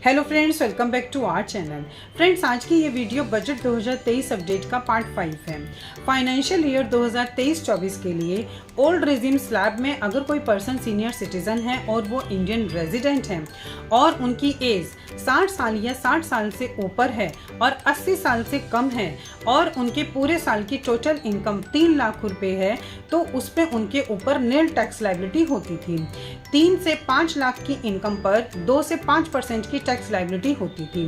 Hello friends, welcome back to our channel. Friends, आज की ये वीडियो बजट 2023 अपडेट का पार्ट 5 है। फाइनेंशियल ईयर 2023-24 के लिए ओल्ड रेजिम स्लैब में अगर कोई पर्सन सीनियर सिटीजन है और वो इंडियन रेजिडेंट हैं और उनकी एज 60 साल या 60 साल से ऊपर है और 80 साल से कम है और उनके पूरे साल की टोटल इनकम 3 लाख रुपए है, तो उस पर उनके ऊपर नील टैक्स लायबिलिटी होती थी। 3 से 5 लाख की इनकम पर 2 से 5% की टैक्स लायबिलिटी होती थी।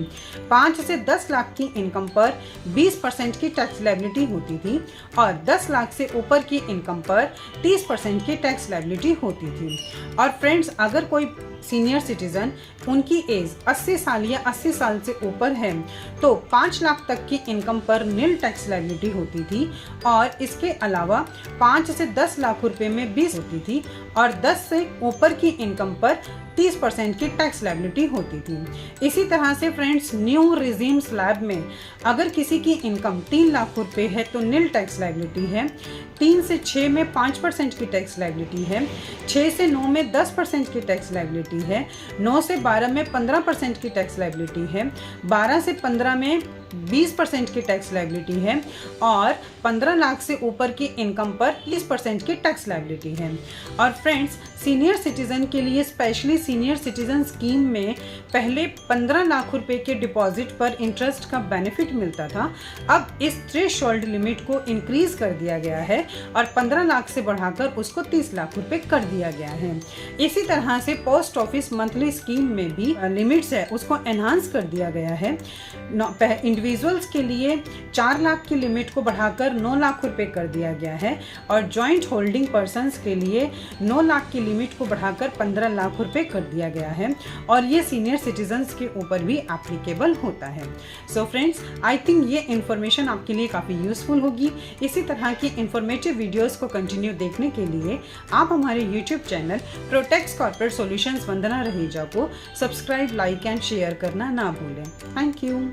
5 से 10 लाख की इनकम पर 20% की टैक्स लायबिलिटी होती थी और 10 लाख से ऊपर की इनकम पर 30% की टैक्स लायबिलिटी होती थी। और फ्रेंड्स, अगर कोई सीनियर सिटीजन उनकी एज 80 साल या 80 साल से ऊपर है तो 5 लाख तक की इनकम पर नील टैक्स लायबिलिटी होती थी और इसके अलावा 5 से 10 लाख रुपए में 20 होती थी और 10 से ऊपर की इनकम पर 30% की टैक्स लायबिलिटी होती थी। इसी तरह से फ्रेंड्स, न्यू रेजिम स्लैब में अगर किसी की इनकम 3 लाख रुपए है तो नील टैक्स लायबिलिटी है। 3 से 6 में 5% की टैक्स लायबिलिटी है। 6 से 9 में 10% की टैक्स लायबिलिटी है। 9 से 12 में 15% की टैक्स लायबिलिटी है। 12 से 15 में 20% की टैक्स लायबिलिटी है और 15 लाख से ऊपर की इनकम पर 30% की टैक्स लायबिलिटी है। और फ्रेंड्स, सीनियर सिटीजन के लिए स्पेशली सीनियर सिटीजन स्कीम में पहले 15 लाख रुपए के डिपॉजिट पर इंटरेस्ट का बेनिफिट मिलता था। अब इस थ्रेशोल्ड लिमिट को इंक्रीज कर दिया गया है और 15 लाख से बढ़ाकर उसको 30 लाख रुपए कर दिया गया है। इसी तरह से पोस्ट ऑफिस मंथली स्कीम में भी लिमिट्स है उसको एनहांस कर दिया गया है। इंडिविजुअल्स के लिए 4 लाख की लिमिट को बढ़ाकर 9 लाख रुपए कर दिया गया है और जॉइंट होल्डिंग पर्सन्स के लिए 9 लाख की लिमिट को बढ़ाकर 15 लाख रुपए कर दिया गया है और ये सीनियर सिटीजन्स के ऊपर भी एप्लीकेबल होता है। सो फ्रेंड्स, आई थिंक ये इन्फॉर्मेशन आपके लिए काफ़ी यूजफुल होगी। इसी तरह की इंफॉर्मेटिव वीडियोस को कंटिन्यू देखने के लिए आप हमारे यूट्यूब चैनल प्रोटेक्स कॉर्पोरेट सॉल्यूशंस वंदना रहेजा को सब्सक्राइब, लाइक एंड शेयर करना ना भूलें। Thank you.